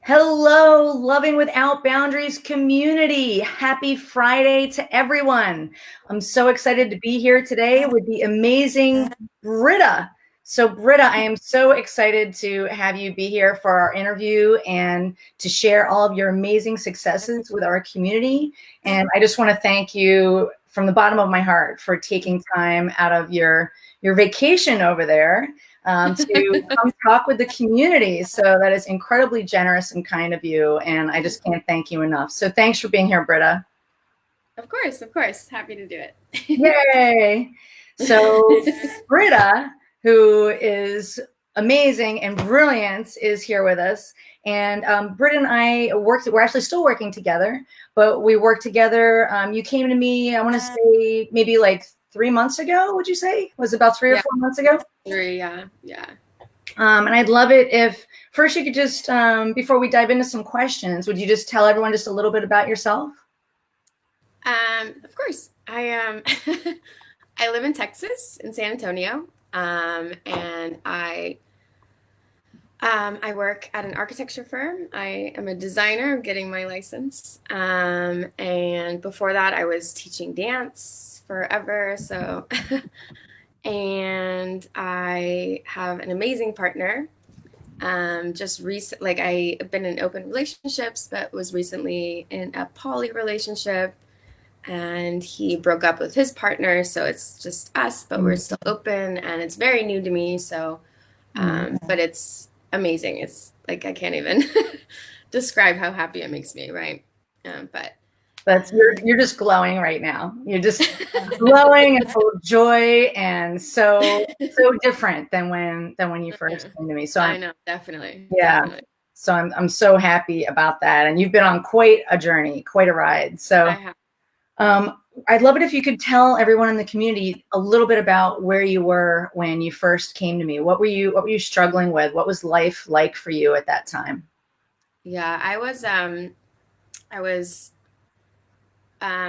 Hello, Loving Without Boundaries community. Happy Friday to everyone. I'm so excited to be here today with the amazing Britta. So, Britta, I am so excited to have you be here for our interview and to share all of your amazing successes with our community. And I just want to thank you from the bottom of my heart for taking time out of your vacation over there to come talk with the community. So that is incredibly generous and kind of you. And I just can't thank you enough. So thanks for being here, Britta. Of course. Happy to do it. Yay. So Britta, who is amazing and brilliant, is here with us. And Britta and I we're actually still working together, but we worked together. You came to me, I want to say maybe like 3 months ago, would you say? Was it about 3 or 4 months ago? 3, yeah. And I'd love it if first you could just, before we dive into some questions, would you just tell everyone just a little bit about yourself? Of course. I live in Texas, in San Antonio, and I work at an architecture firm. I am a designer, getting my license, and before that, I was teaching dance forever. So, and I have an amazing partner. Just recent, like I've been in open relationships, but was recently in a poly relationship, and he broke up with his partner, so it's just us, but we're still open, and it's very new to me. So, but it's amazing. It's like I can't even describe how happy it makes me, right? But You're just glowing right now. You're just glowing and full of joy, and so different than when you first came to me. So I know, definitely. So I'm so happy about that. And you've been on quite a journey, quite a ride. So I have. I'd love it if you could tell everyone in the community a little bit about where you were when you first came to me. What were you struggling with? What was life like for you at that time? Yeah, I was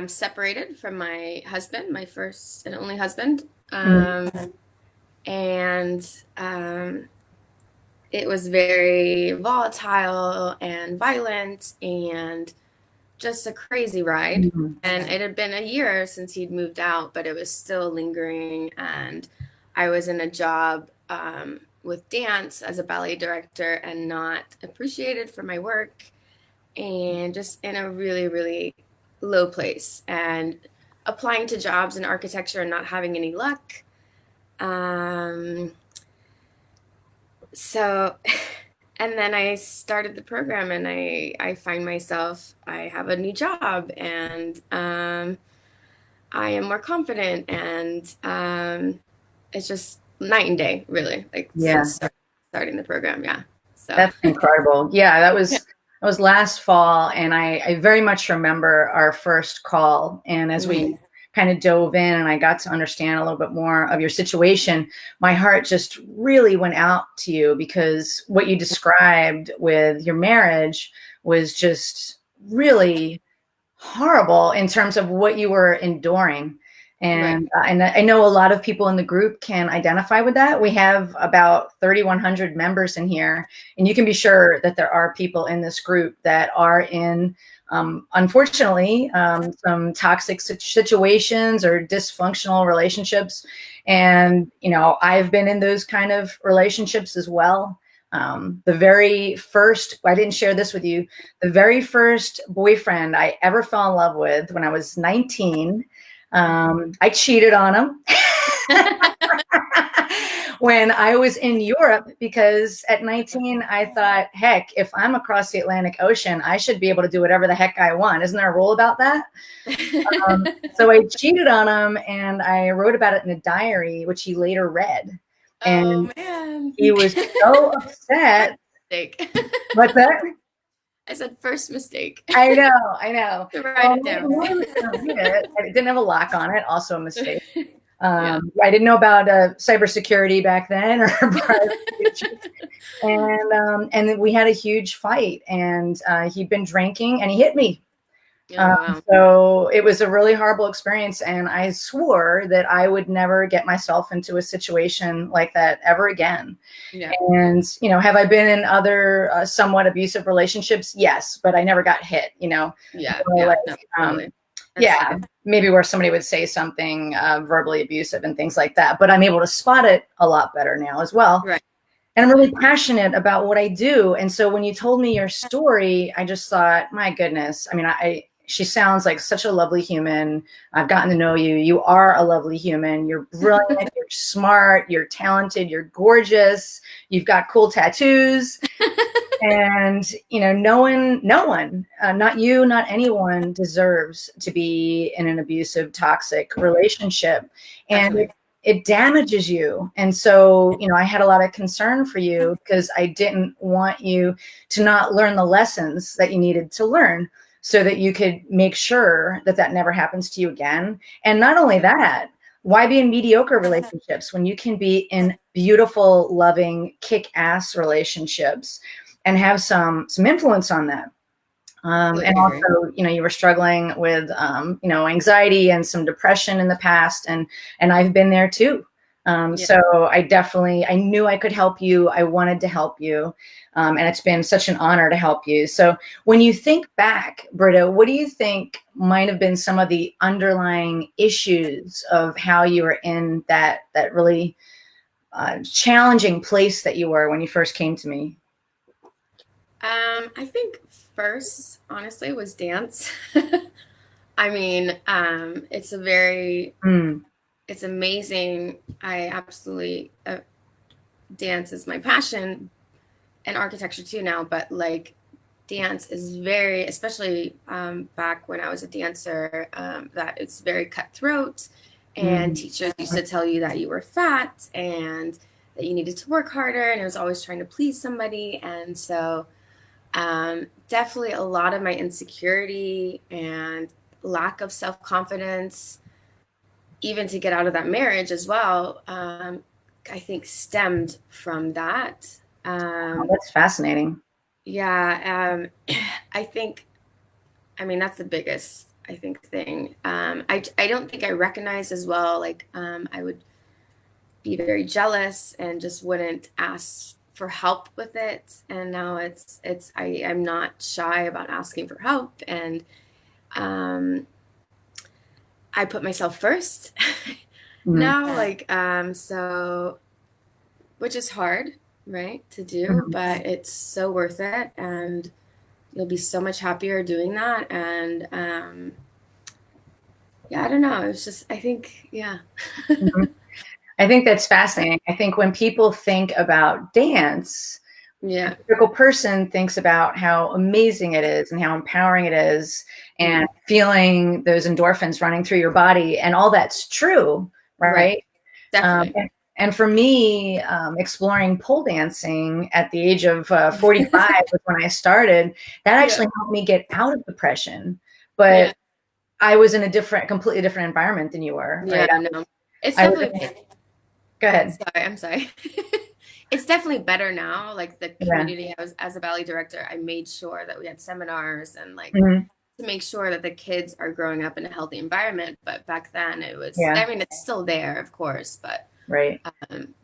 separated from my husband, my first and only husband. And it was very volatile and violent and just a crazy ride. And it had been a year since he'd moved out, but it was still lingering. And I was in a job with dance as a ballet director and not appreciated for my work, and just in a really, really low place, and applying to jobs in architecture and not having any luck. So, and then I started the program, and I find myself, I have a new job, and I am more confident, and it's just night and day, really, like since starting the program. Yeah. So That's incredible. Yeah, that was last fall, and I very much remember our first call. And as we kind of dove in and I got to understand a little bit more of your situation, my heart just really went out to you, because what you described with your marriage was just really horrible in terms of what you were enduring. And I know a lot of people in the group can identify with that. We have about 3,100 members in here, and you can be sure that there are people in this group that are in, unfortunately, some toxic situations or dysfunctional relationships. And, I've been in those kind of relationships as well. The very first, I didn't share this with you, the very first boyfriend I ever fell in love with when I was 19, I cheated on him when I was in Europe, because at 19, I thought, heck, if I'm across the Atlantic Ocean, I should be able to do whatever the heck I want. Isn't there a rule about that? So I cheated on him, and I wrote about it in a diary, which he later read. And man, he was so upset. What's that? I said first mistake. I know. To write it down. It didn't have a lock on it. Also a mistake. I didn't know about cybersecurity back then, or and we had a huge fight, and he'd been drinking, and he hit me. Oh, wow. So it was a really horrible experience, and I swore that I would never get myself into a situation like that ever again. Yeah. And, have I been in other somewhat abusive relationships? Yes, but I never got hit, Yeah. or Yeah. like, No, totally. That's yeah, scary. maybe where somebody would say something verbally abusive and things like that. But I'm able to spot it a lot better now as well. Right. And I'm really passionate about what I do. And so when you told me your story, I just thought, my goodness. I mean, she sounds like such a lovely human. I've gotten to know you. You are a lovely human. You're brilliant. You're smart. You're talented. You're gorgeous. You've got cool tattoos. And no one, not you, not anyone deserves to be in an abusive, toxic relationship. And Definitely. it damages you. And so, I had a lot of concern for you because I didn't want you to not learn the lessons that you needed to learn so that you could make sure that that never happens to you again. And not only that, why be in mediocre relationships when you can be in beautiful, loving, kick-ass relationships and have some influence on that? And Completely agree. also, you were struggling with, anxiety and some depression in the past, and I've been there too. Yeah. So I knew I could help you. I wanted to help you. And it's been such an honor to help you. So when you think back, Britta, what do you think might have been some of the underlying issues of how you were in that really challenging place that you were when you first came to me? I think first, honestly, was dance. I mean, Mm, it's amazing. I absolutely, dance is my passion and architecture too now, but like dance is very, especially back when I was a dancer, that it's very cutthroat. And mm, teachers used to tell you that you were fat and that you needed to work harder, and it was always trying to please somebody. And so, definitely a lot of my insecurity and lack of self confidence, even to get out of that marriage as well, I think stemmed from that. oh, Um, that's fascinating. yeah, I think, I mean, that's the biggest, I think, thing. I don't think I recognized as well, like, I would be very jealous and just wouldn't ask for help with it. And now I'm not shy about asking for help. And um, I put myself first Mm, now, like, so, which is hard, right, to do, mhm. but it's so worth it. And you'll be so much happier doing that. And yeah, I don't know. It's just, I think, yeah. Mhm. I think that's fascinating. I think when people think about dance, a Yeah. typical person thinks about how amazing it is and how empowering it is and Mm, feeling those endorphins running through your body. And all that's true, right. right? Definitely. And for me, exploring pole dancing at the age of 45 was when I started. That Yeah. actually helped me get out of depression. But Yeah. I was in a completely different environment than you were, Yeah. right? No. It's I was definitely, Go ahead. sorry, I'm sorry. It's definitely better now. Like the Yeah. community, I was, as a ballet director, I made sure that we had seminars and like Mhm. to make sure that the kids are growing up in a healthy environment. But back then it was, Yeah. I mean, it's still there, of course, but Right.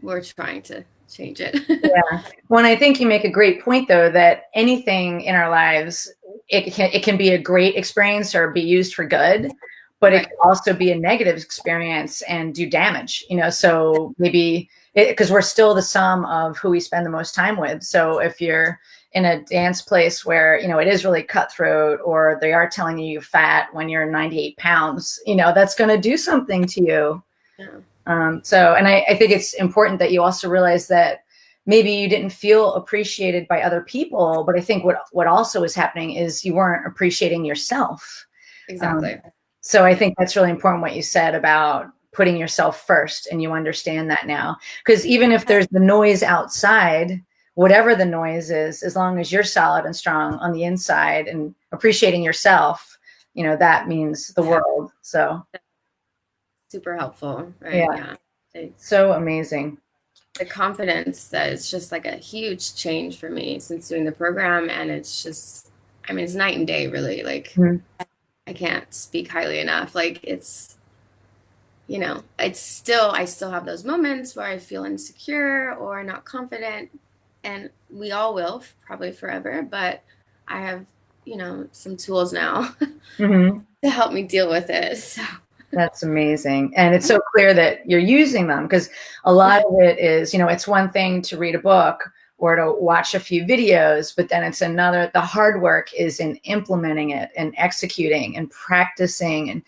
we're trying to change it. Yeah. Well, and I think you make a great point, though, that anything in our lives, it can be a great experience or be used for good, but it Right. can also be a negative experience and do damage. So maybe because we're still the sum of who we spend the most time with. So if you're in a dance place where it is really cutthroat, or they are telling you you're fat when you're 98 pounds, that's going to do something to you. Yeah. And I think it's important that you also realize that maybe you didn't feel appreciated by other people, but I think what also was happening is you weren't appreciating yourself. Um, Exactly. so I Yeah. think that's really important what you said about putting yourself first, and you understand that now. Because even if there's the noise outside, whatever the noise is, as long as you're solid and strong on the inside and appreciating yourself, that means the Yeah. world. So Super helpful. Right. yeah, Yeah. Like, so amazing. the confidence that is just like a huge change for me since doing the program. And it's just, I mean, it's night and day, really. Like, Mhm. I can't speak highly enough. Like it's, I still have those moments where I feel insecure or not confident, and we all will probably forever, but I have, some tools now Hmm. to help me deal with it. So, That's amazing. And it's so clear that you're using them, because a lot of it is, it's one thing to read a book or to watch a few videos, but then it's another, the hard work is in implementing it and executing and practicing and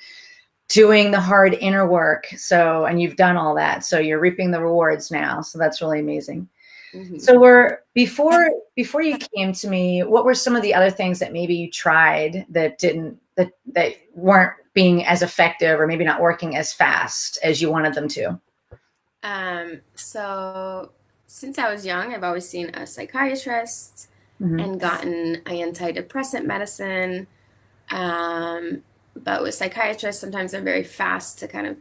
doing the hard inner work. So, and you've done all that. So you're reaping the rewards now. So that's really amazing. mhm. So before you came to me, what were some of the other things that maybe you tried that that weren't being as effective, or maybe not working as fast as you wanted them to? So since I was young, I've always seen a psychiatrist Hmm. and gotten antidepressant medicine. Um, but with psychiatrists, sometimes they're very fast to kind of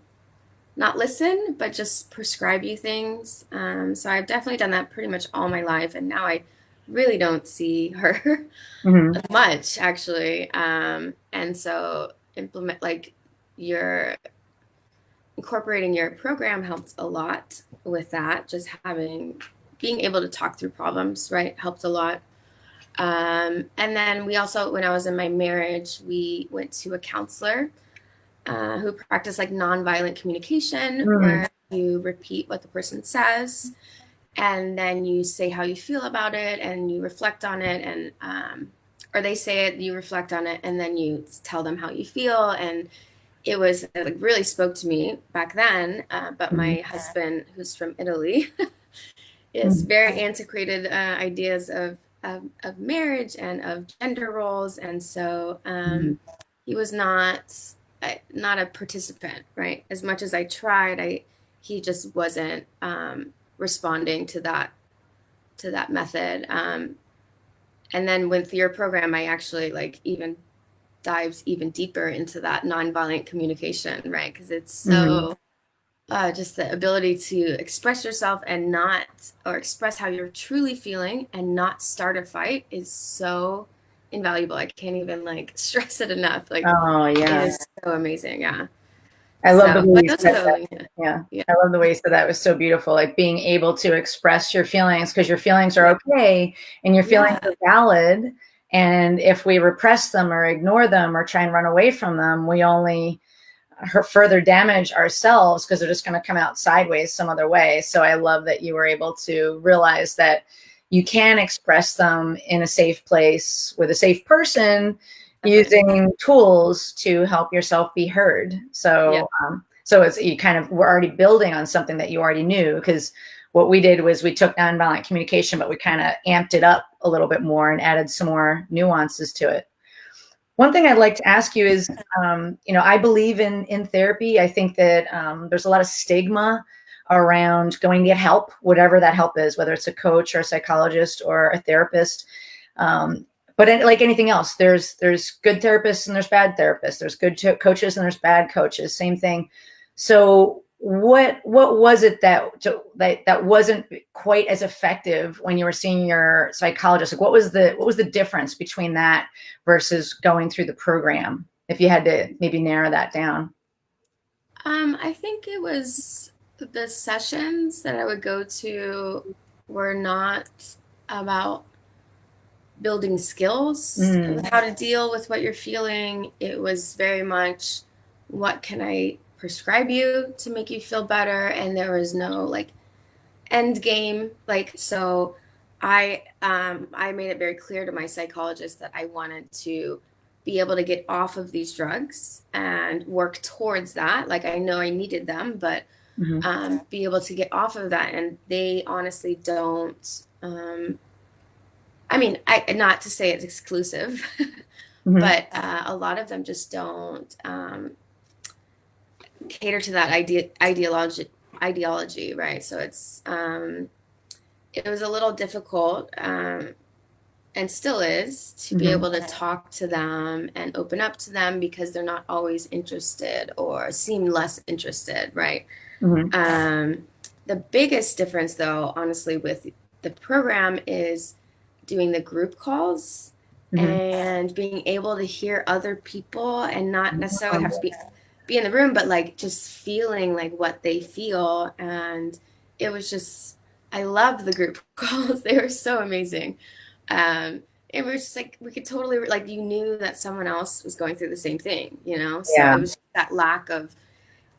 not listen, but just prescribe you things. So I've definitely done that pretty much all my life, and now I really don't see her Hmm. much, actually. And so implement like your incorporating your program helped a lot with that. Just being able to talk through problems, right, helped a lot. And then we also, when I was in my marriage, we went to a counselor who practiced like nonviolent communication, Hmm. where you repeat what the person says, and then you say how you feel about it, and you reflect on it, and or they say it, you reflect on it, and then you tell them how you feel. And it like really spoke to me back then. But Hmm. my husband, who's from Italy, is Hmm. very antiquated ideas of marriage and of gender roles, and so he was not a participant, right? As much as I tried, he just wasn't responding to that method. And then with your program, I actually like even dives even deeper into that nonviolent communication, right? Because it's Hmm. so just the ability to express yourself and not, or express how you're truly feeling and not start a fight is so invaluable. I can't even like stress it enough. Like Oh it yeah. is so amazing. Yeah. I love the So, way but you those are said that. the, yeah, Yeah. yeah, I love the way you said that. It was so beautiful. Like being able to express your feelings, because your feelings are yeah, okay and your feelings yeah, are valid. And if we repress them or ignore them or try and run away from them, we only further damage ourselves, because they're just going to come out sideways some other way. So I love that you were able to realize that you can express them in a safe place with a safe person, definitely. using tools to help yourself be heard. Yeah, So it's, you kind of were already building on something that you already knew, because what we did was we took nonviolent communication, but we kind of amped it up a little bit more and added some more nuances to it. One thing I'd like to ask you is, I believe in therapy. I think that there's a lot of stigma around going to get help, whatever that help is, whether it's a coach or a psychologist or a therapist. But like anything else, there's good therapists and there's bad therapists. There's good coaches and there's bad coaches. Same thing. So what was it that wasn't quite as effective when you were seeing your psychologist? Like what was the difference between that versus going through the program, if you had to maybe narrow that down? I think it was the sessions that I would go to were not about building skills of Mm. how to deal with what you're feeling. It was very much, what can I prescribe you to make you feel better? And there was no like end game. Like, so I made it very clear to my psychologist that I wanted to be able to get off of these drugs and work towards that. Like, I know I needed them, but Hmm. be able to get off of that. And they honestly don't. I mean, I not to say it's exclusive, Hmm. but a lot of them just don't cater to that ideology, right? So it was a little difficult, and still is, to be Hmm. able to talk to them and open up to them, because they're not always interested or seem less interested, right? Hmm. Um, the biggest difference, though, honestly, with the program is doing the group calls Mm-hmm. and being able to hear other people and not necessarily have to be in the room, but like just feeling like what they feel. And it was just, I loved the group calls. They were so amazing. Um, it was just like we could totally like you knew that someone else was going through the same thing, you know? So Yeah. it was that lack of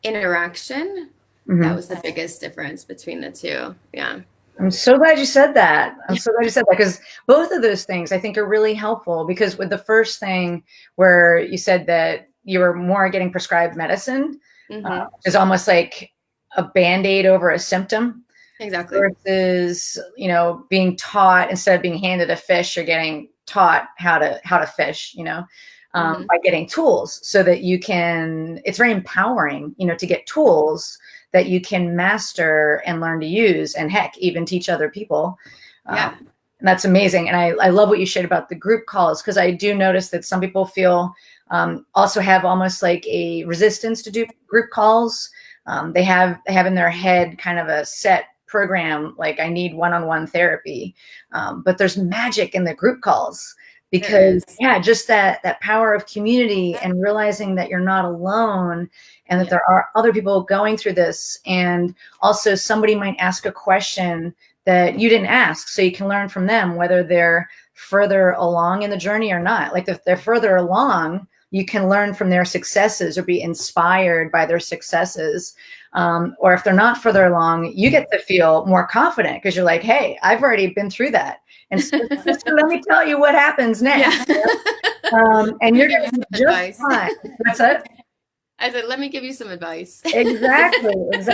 interaction that Mm-hmm. was the biggest difference between the two. Yeah. I'm so glad you said that. I'm so glad you said that because both of those things I think are really helpful because with the first thing where you said that you were more getting prescribed medicine, Mm-hmm. is almost like a Band-Aid over a symptom Exactly. versus, being taught instead of being handed a fish, you're getting taught how to fish, Mm-hmm. by getting tools so that it's very empowering, to get tools that you can master and learn to use and heck, even teach other people. Yeah. And that's amazing. And I love what you shared about the group calls because I do notice that some people feel also have almost like a resistance to do group calls. They have in their head kind of a set program, like I need one-on-one therapy. But there's magic in the group calls There is. because yeah, just that power of community and realizing that you're not alone and that Yeah. there are other people going through this. And also somebody might ask a question that you didn't ask. So you can learn from them, whether they're further along in the journey or not. Like if they're further along, you can learn from their successes or be inspired by their successes. Or if they're not further along, you get to feel more confident because you're like, hey, I've already been through that. And so, sister, let me tell you what happens next. Yeah. And Let me you're give going you to be some just advice. fine. That's it. I said, let me give you some advice. Exactly. And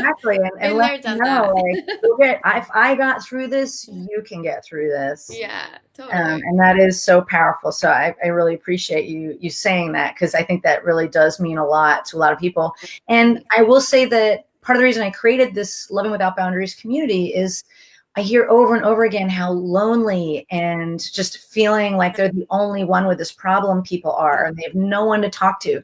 Been let there, me done know, that. like, if I got through this, you can get through this. Yeah, totally. And that is so powerful. So I really appreciate you saying that because I think that really does mean a lot to a lot of people. And I will say that part of the reason I created this Loving Without Boundaries community is I hear over and over again how lonely and just feeling like they're the only one with this problem people are, and they have no one to talk to.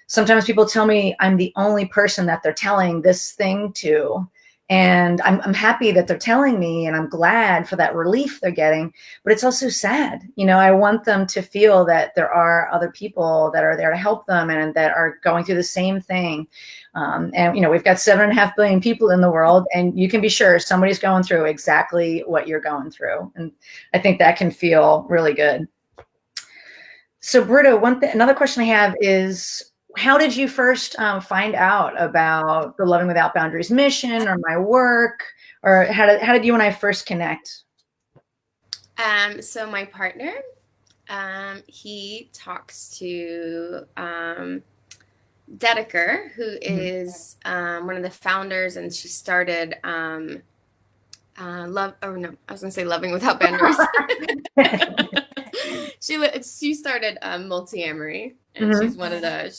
Sometimes people tell me I'm the only person that they're telling this thing to. And I'm happy that they're telling me, and I'm glad for that relief they're getting. But it's also sad. I want them to feel that there are other people that are there to help them and that are going through the same thing. And we've got 7.5 billion people in the world, and you can be sure somebody's going through exactly what you're going through. And I think that can feel really good. So, Britta, another question I have is, how did you first find out about the Loving Without Boundaries mission or my work, or how did you and I first connect? So my partner, he talks to Dedeker, who Mhm. is one of the founders, and she started love. Oh no, I was gonna say Loving Without Boundaries. She started Multi-Amory, and Mhm.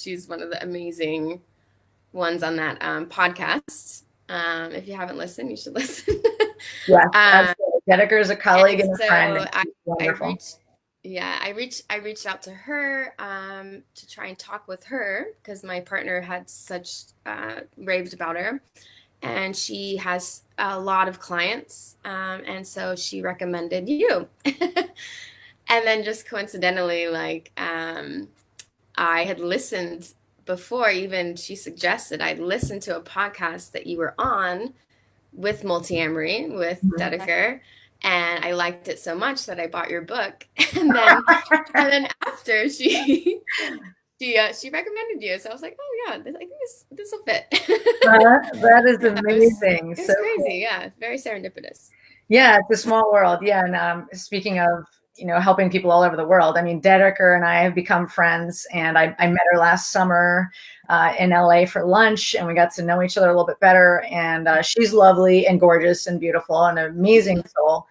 she's one of the amazing ones on that podcast. If you haven't listened, you should listen. Yes, um, absolutely. Dedeker is a colleague and and a so friend, and I, she's I wonderful. reached, yeah, I reached out to her to try and talk with her because my partner had such raved about her, and she has a lot of clients, and so she recommended you. And then just coincidentally, like I had listened before even she suggested I'd listened to a podcast that you were on with Multi-Amory with Mhm. Dedeker, and I liked it so much that I bought your book. And then after she recommended you, so I was like, oh yeah, I think this will fit. That is Yeah, it was amazing. it So was cool. crazy. Yeah, very serendipitous. Yeah, it's a small world. Yeah, and speaking of helping people all over the world, I mean, Dedeker and I have become friends, and I met her last summer in LA for lunch, and we got to know each other a little bit better. And she's lovely and gorgeous and beautiful and an amazing soul.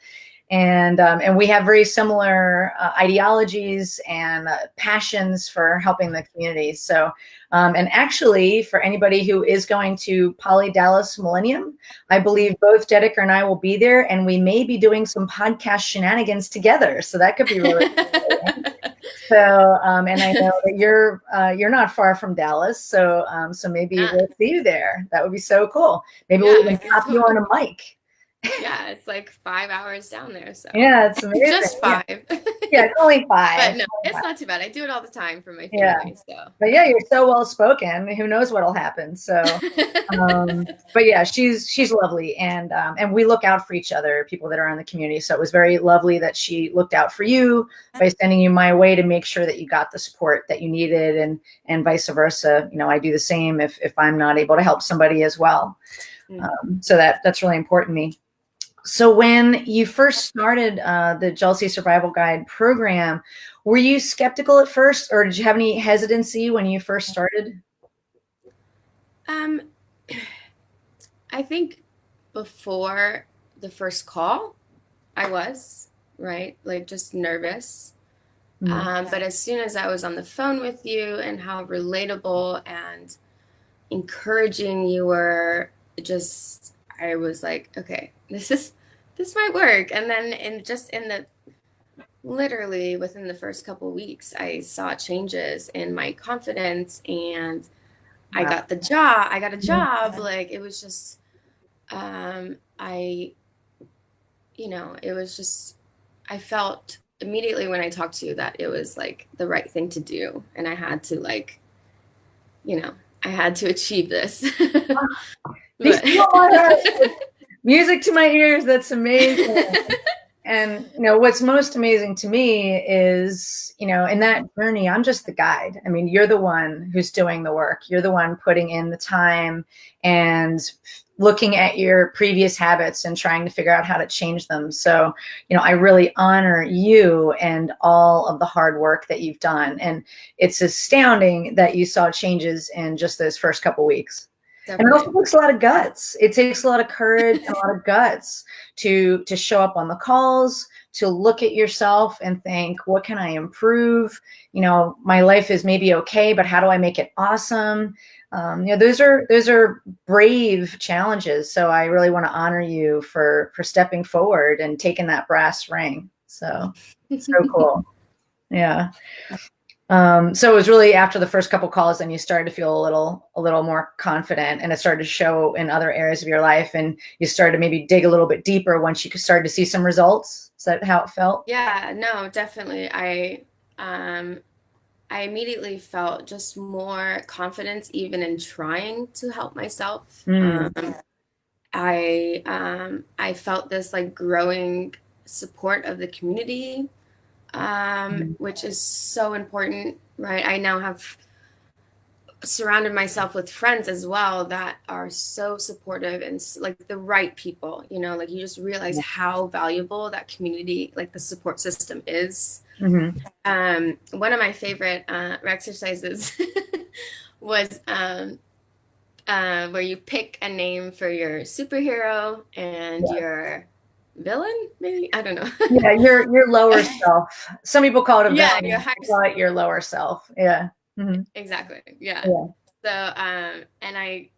And we have very similar ideologies and passions for helping the community. So, and actually, for anybody who is going to Poly Dallas Millennium, I believe both Dedeker and I will be there, and we may be doing some podcast shenanigans together. So that could be really exciting. So, and I know that you're not far from Dallas, so maybe Yeah, we'll see you there. That would be so cool. Maybe we'll yeah, I even can pop you totally. on a mic. Yeah, it's like 5 hours down there. So Yeah, it's amazing. just Yeah, five. yeah, it's only But five. no, it's not too bad. I do it all the time for my Yeah. family. So But yeah, you're so well spoken. Who knows what'll happen? So, but yeah, she's lovely, and we look out for each other, people that are in the community. So it was very lovely that she looked out for you by sending you my way to make sure that you got the support that you needed, and vice versa. You know, I do the same if I'm not able to help somebody as well. So that's really important to me. So when you first started the Jealousy Survival Guide program, were you skeptical at first, or did you have any hesitancy when you first started? um, I think before the first call, I was right, like just nervous. Mm. But as soon as I was on the phone with you and how relatable and encouraging you were, just I was like, okay, this might work. And then in the literally within the first couple of weeks, I saw changes in my confidence, and Wow. I got a job. Like it was just I it was just I felt immediately when I talked to you that it was like the right thing to do, and I had to like, you know, I had to achieve this. These But people are music to my ears. That's amazing. And what's most amazing to me is, in that journey, I'm just the guide. I mean, you're the one who's doing the work. You're the one putting in the time and looking at your previous habits and trying to figure out how to change them. So, I really honor you and all of the hard work that you've done. And it's astounding that you saw changes in just those first couple weeks. And it also definitely. takes a lot of guts. It takes a lot of courage and a lot of guts to show up on the calls, to look at yourself and think, what can I improve? My life is maybe okay, but how do I make it awesome? Those are brave challenges. So I really want to honor you for stepping forward and taking that brass ring. So cool. Yeah. So it was really after the first couple calls, and you started to feel a little more confident, and it started to show in other areas of your life, and you started to maybe dig a little bit deeper once you could start to see some results. Is that how it felt? Yeah, no, definitely. I immediately felt just more confidence even in trying to help myself. Mm. I felt this like growing support of the community, which is so important, right? I now have surrounded myself with friends as well that are so supportive and like the right people, like you just realize how valuable that community, like the support system is. Mm-hmm. One of my favorite exercises was where you pick a name for your superhero and Yeah. your villain, maybe? I don't know. Yeah, your lower self. Some people call it a Yeah, your villain. higher I call it your lower self. Yeah. Mm-hmm. exactly. Yeah. Yeah. So and I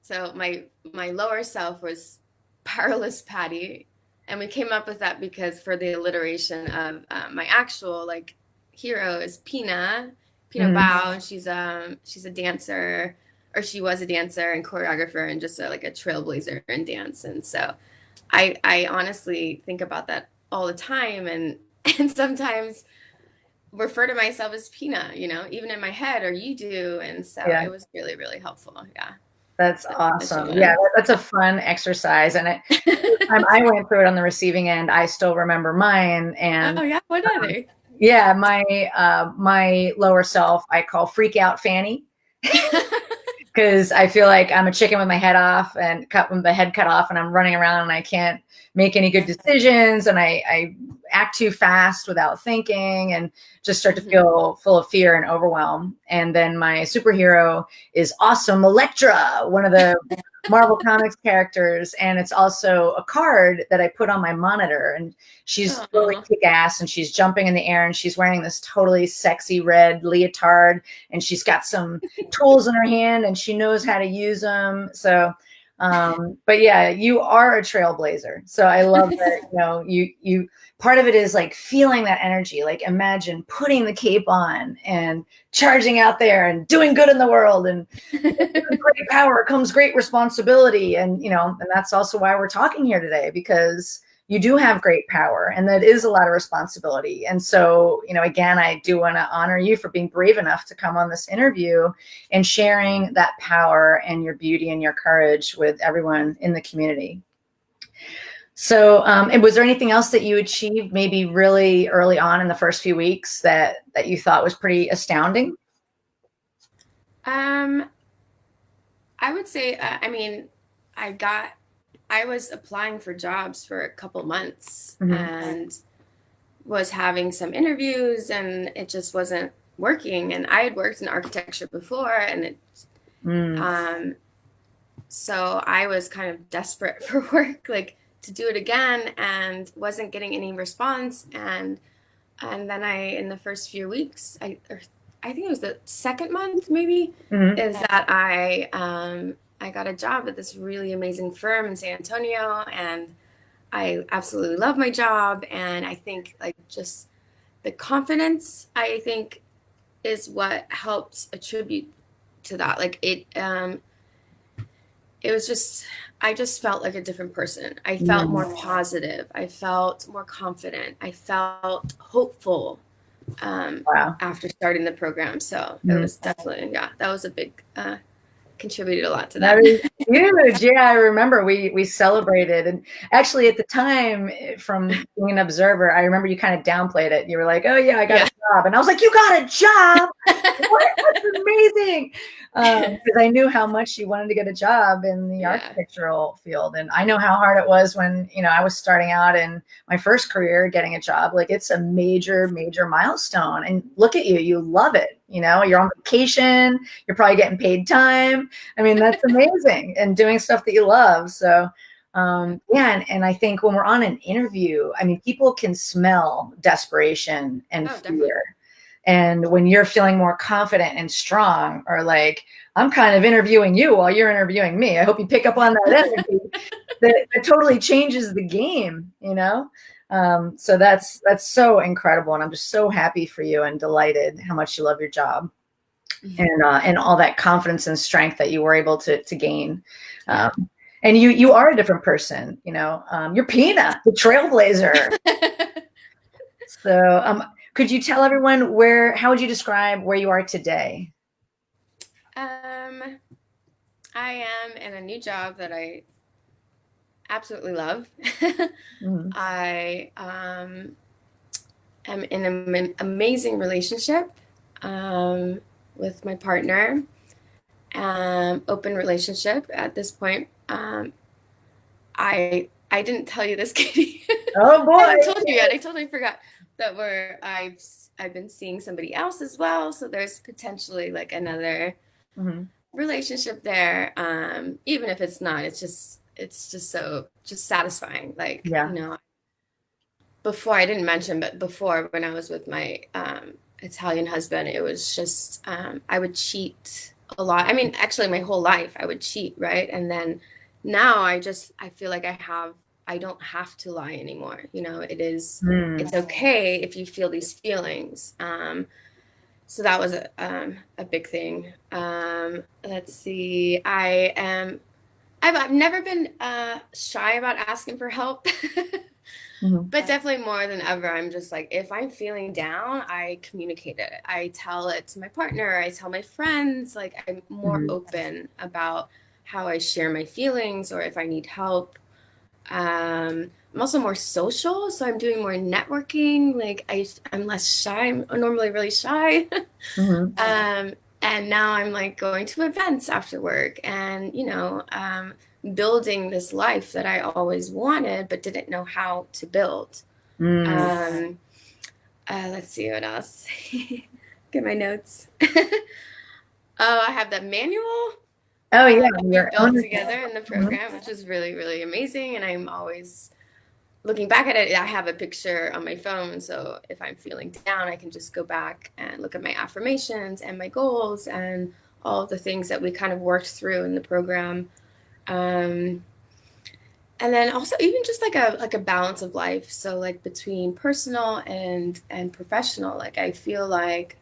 so my lower self was powerless Patty, and we came up with that because for the alliteration of my actual like hero is Pina Mm-hmm. Bao, and she's a dancer, or she was a dancer and choreographer and just like a trailblazer in dance. And so I honestly think about that all the time, and and sometimes refer to myself as Pina, even in my head, or you do. And so Yeah. it was really, really helpful. Yeah. That's So that's awesome. Yeah, fun. that's a fun exercise. And every time I went through it on the receiving end, I still remember mine. And Oh yeah, what are they? yeah, my lower self, I call freak out Fanny, because I feel like I'm a chicken with my head off and cut with the head cut off, and I'm running around and I can't make any good decisions, and I act too fast without thinking, and just start to feel full of fear and overwhelm. And then my superhero is awesome Elektra, one of the Marvel Comics characters, and it's also a card that I put on my monitor, and she's really Oh. kick ass, and she's jumping in the air, and she's wearing this totally sexy red leotard, and she's got some tools in her hand, and she knows how to use them. So But yeah, you are a trailblazer. So I love that, you part of it is like feeling that energy. Like imagine putting the cape on and charging out there and doing good in the world. And with great power comes great responsibility. And that's also why we're talking here today, because you do have great power and that is a lot of responsibility. And so, again, I do want to honor you for being brave enough to come on this interview and sharing that power and your beauty and your courage with everyone in the community. So, and was there anything else that you achieved maybe really early on in the first few weeks that you thought was pretty astounding? Um, I would say, I was applying for jobs for a couple months Mm-hmm. and was having some interviews, and it just wasn't working. And I had worked in architecture before, and um, so I was kind of desperate for work, like to do it again, and wasn't getting any response. And then in the first few weeks, I think it was the second month maybe, Mm-hmm. is that I got a job at this really amazing firm in San Antonio, and I absolutely love my job. And I think like just the confidence, I think, is what helped attribute to that. Like it was just, I just felt like a different person. I felt more positive. I felt more confident. I felt hopeful Wow. after starting the program. So it Mm-hmm. was definitely, yeah, that was a big, contributed a lot to That that. is huge. Yeah, I remember we celebrated, and actually at the time, from being an observer, I remember you kind of downplayed it. You were like, "Oh yeah, I got Yeah. a job," and I was like, "You got a job? What? That's amazing!" Because I knew how much you wanted to get a job in the Yeah. architectural field, and I know how hard it was when I was starting out in my first career, getting a job. Like it's a major, major milestone, and look at you love it. You're on vacation, you're probably getting paid time. I mean, that's amazing, and doing stuff that you love. So, yeah. And I think when we're on an interview, I mean, people can smell desperation and Oh, definitely. fear. And when you're feeling more confident and strong, or like, I'm kind of interviewing you while you're interviewing me. I hope you pick up on that energy. That totally changes the game. So that's so incredible. And I'm just so happy for you and delighted how much you love your job and all that confidence and strength that you were able to gain. And you are a different person. You're Pina, the trailblazer. So, could you tell everyone how would you describe where you are today? Um, I am in a new job that I absolutely love. Mm-hmm. I am in an amazing relationship with my partner. Open relationship at this point. I didn't tell you this, Katie. Oh I haven't boy. told you yet. I totally forgot that I've been seeing somebody else as well. So there's potentially like another Mm-hmm. relationship there. Even if it's not, it's just so just satisfying. Like, Yeah. before I didn't mention, but before when I was with my Italian husband, it was just I would cheat a lot. I mean, actually, my whole life I would cheat, right? And then now I feel like I don't have to lie anymore. It's okay if you feel these feelings. So that was a big thing. Let's see. I've never been shy about asking for help. Mm-hmm. But definitely more than ever, I'm just like, if I'm feeling down, I communicate it. I tell it to my partner, I tell my friends, like I'm more Mm-hmm. open about how I share my feelings or if I need help. I'm also more social, so I'm doing more networking. Like I'm less shy. I'm normally really shy. Mm-hmm. And now I'm like going to events after work and, building this life that I always wanted but didn't know how to build. Mm. Um, let's see what else. Get my notes. Oh, I have that manual Oh yeah, that we your built own. together in the Mhm. program, which is really, really amazing. And I'm always looking back at it. I have a picture on my phone. So if I'm feeling down, I can just go back and look at my affirmations and my goals and all of the things that we kind of worked through in the program. Um, and then also even just like a balance of life. So like between personal and professional, like I feel like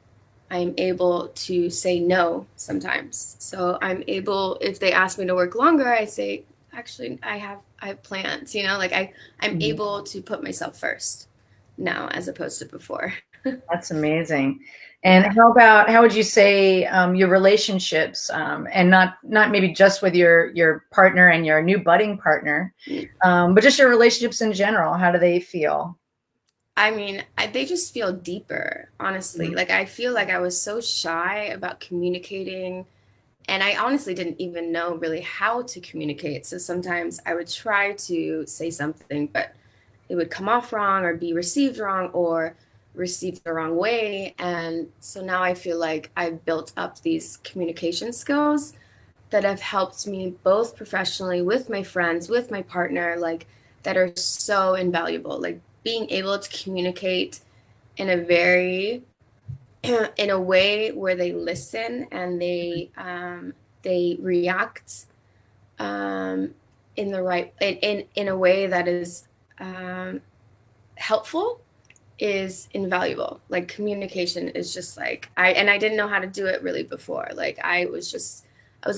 I'm able to say no sometimes. So I'm able, if they ask me to work longer, I say, actually, I have plans, like I'm Mhm. able to put myself first now as opposed to before. That's amazing. And Yeah. how would you say your relationships, and not maybe just with your partner and your new budding partner, but just your relationships in general? How do they feel? I mean, they just feel deeper, honestly. Mhm. Like I feel like I was so shy about communicating, and I honestly didn't even know really how to communicate. So sometimes I would try to say something, but it would come off wrong or be received wrong or received the wrong way. And so now I feel like I've built up these communication skills that have helped me both professionally with my friends, with my partner, like that are so invaluable. Like being able to communicate in a very in a way where they listen and they react um, in the right in a way that is um, helpful is invaluable. Like communication is just like I didn't know how to do it really before. Like I was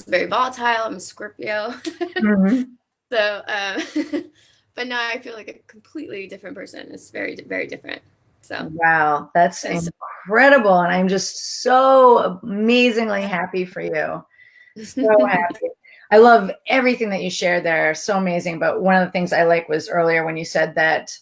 very volatile. I'm a Scorpio, Mhm. so but now I feel like a completely different person. It's very very different. So Wow, that's that's incredible. And I'm just so amazingly happy for you. So happy. I love everything that you shared there. So amazing. But one of the things I like was earlier when you said that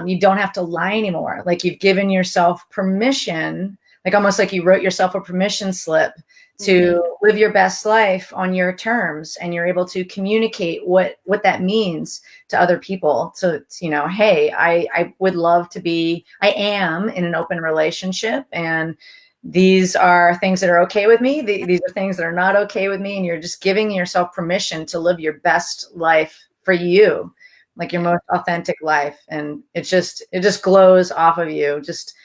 you don't have to lie anymore. Like you've given yourself permission, like almost like you wrote yourself a permission slip Mhm. to live your best life on your terms, and you're able to communicate what that means to other people. So it's, hey, I would love to be, I am in an open relationship, and these are things that are okay with me. These are things that are not okay with me. And you're just giving yourself permission to live your best life for you, like your Yeah. most authentic life. And it just glows off of you. Just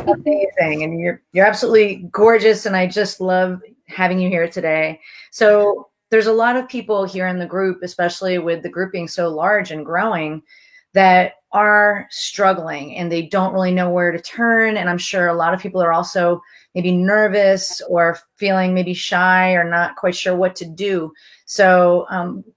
amazing. And you're absolutely gorgeous. And I just love having you here today. So there's a lot of people here in the group, especially with the group being so large and growing, that are struggling and they don't really know where to turn. And I'm sure a lot of people are also maybe nervous or feeling maybe shy or not quite sure what to do. So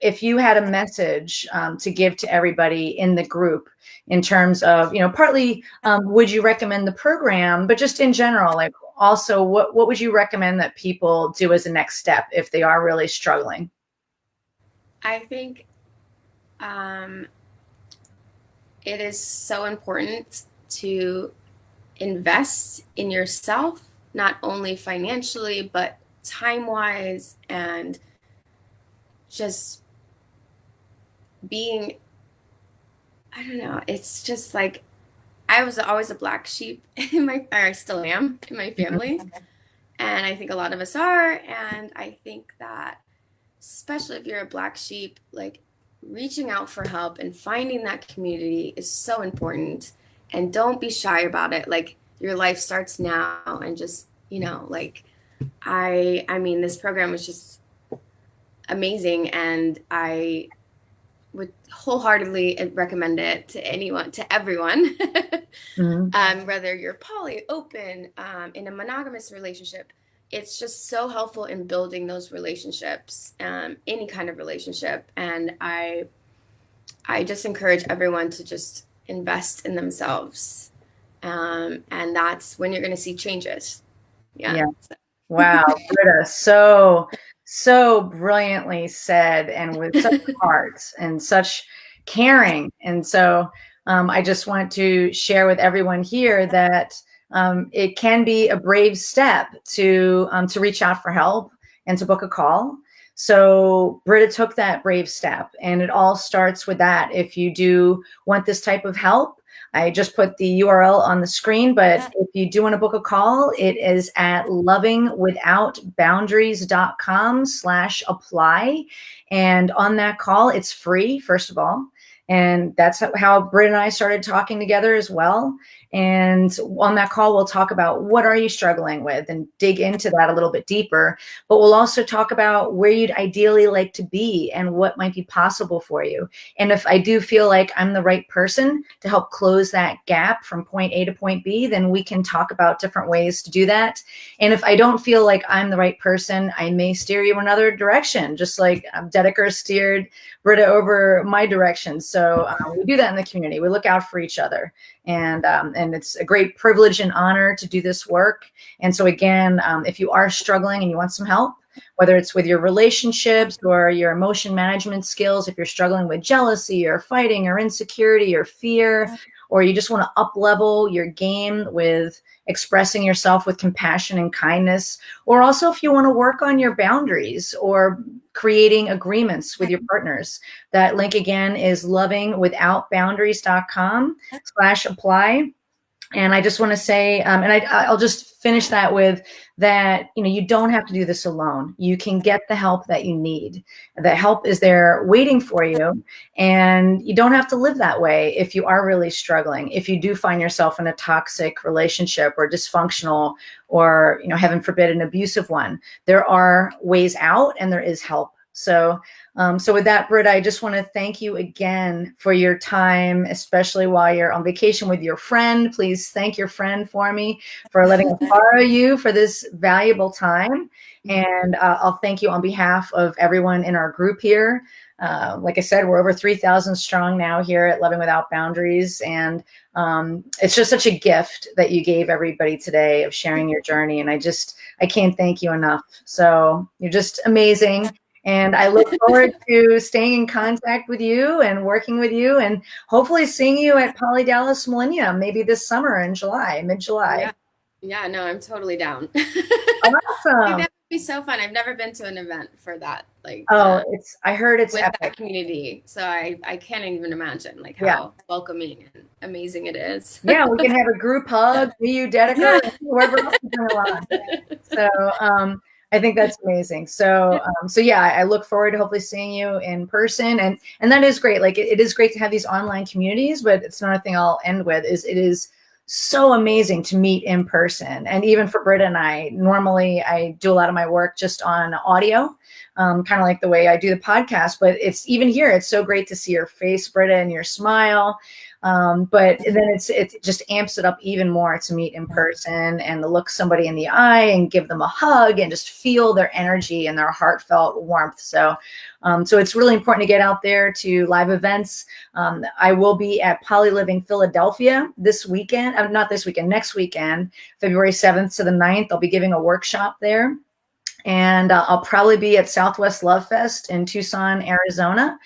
if you had a message to give to everybody in the group in terms of, partly would you recommend the program, but just in general, like also what would you recommend that people do as a next step if they are really struggling? I think um, it is so important to invest in yourself, not only financially, but time wise and just being, I don't know, it's just like I was always a black sheep in or I still am in my family. And I think a lot of us are. And I think that, especially if you're a black sheep, like reaching out for help and finding that community is so important. And don't be shy about it. Like your life starts now and just, like I mean this program was just amazing and I would wholeheartedly recommend it to anyone, to everyone. Mhm. Whether you're poly, open, in a monogamous relationship, it's just so helpful in building those relationships, any kind of relationship. And I just encourage everyone to just invest in themselves. And that's when you're going to see changes. Yeah. Yeah. Wow, Britta, so brilliantly said, and with such heart and such caring. And so I just want to share with everyone here that it can be a brave step to reach out for help and to book a call. So Britta took that brave step, and it all starts with that. If you do want this type of help, I just put the URL on the screen, but if you do want to book a call, it is at lovingwithoutboundaries.com/apply. And on that call, it's free, first of all. And that's how Britt and I started talking together as well. And on that call, we'll talk about what are you struggling with and dig into that a little bit deeper. But we'll also talk about where you'd ideally like to be and what might be possible for you. And if I do feel like I'm the right person to help close that gap from point A to point B, then we can talk about different ways to do that. And if I don't feel like I'm the right person, I may steer you another direction, just like Dedeker steered Britta over my direction. So we do that in the community. We look out for each other. And it's a great privilege and honor to do this work. And so again, if you are struggling and you want some help, whether it's with your relationships or your emotion management skills, if you're struggling with jealousy or fighting or insecurity or fear, or you just want to up level your game with expressing yourself with compassion and kindness, or also if you want to work on your boundaries or creating agreements with your partners, that link again is lovingwithoutboundaries.com/apply. And I just want to say, and I'll just finish that with that, you don't have to do this alone. You can get the help that you need. The help is there waiting for you. And you don't have to live that way if you are really struggling. If you do find yourself in a toxic relationship or dysfunctional or, heaven forbid, an abusive one, there are ways out and there is help. So with that, Britta, I just want to thank you again for your time, especially while you're on vacation with your friend. Please thank your friend for me for letting us borrow you for this valuable time. And I'll thank you on behalf of everyone in our group here. Like I said, we're over 3,000 strong now here at Loving Without Boundaries. And it's just such a gift that you gave everybody today of sharing your journey. And I can't thank you enough. So you're just amazing. And I look forward to staying in contact with you and working with you and hopefully seeing you at Poly Dallas Millennium, maybe this summer in July, mid-July. Yeah, no, I'm totally down. Awesome. That would be so fun. I've never been to an event for that. I heard it's with epic. that community. So I can't even imagine how welcoming and amazing it is. Yeah, we can have a group hug, me, you, Dedeker, and whoever else is bring along. So I think that's amazing. So yeah, I look forward to hopefully seeing you in person, and that is great. Like it is great to have these online communities, but it's another thing I'll end with is it is so amazing to meet in person. And even for Britta and I, normally I do a lot of my work just on audio, kind of like the way I do the podcast, but it's even here, it's so great to see your face, Britta, and your smile. But then it just amps it up even more to meet in person and to look somebody in the eye and give them a hug and just feel their energy and their heartfelt warmth. So it's really important to get out there to live events. I will be at Poly Living Philadelphia this weekend, not this weekend, next weekend, February 7th to the 9th. I'll be giving a workshop there. And I'll probably be at Southwest Love Fest in Tucson, Arizona.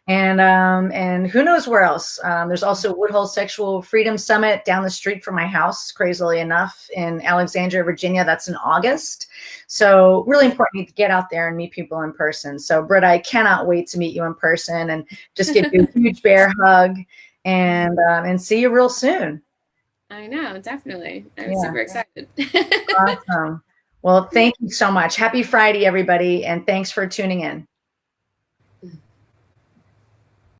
And who knows where else. There's also Woodhull Sexual Freedom Summit down the street from my house, crazily enough, in Alexandria, Virginia. That's in August. So really important to get out there and meet people in person. So Britta, I cannot wait to meet you in person and just give you a huge bear hug and see you real soon. I know, definitely. I'm super excited. Awesome. Well, thank you so much. Happy Friday, everybody. And thanks for tuning in.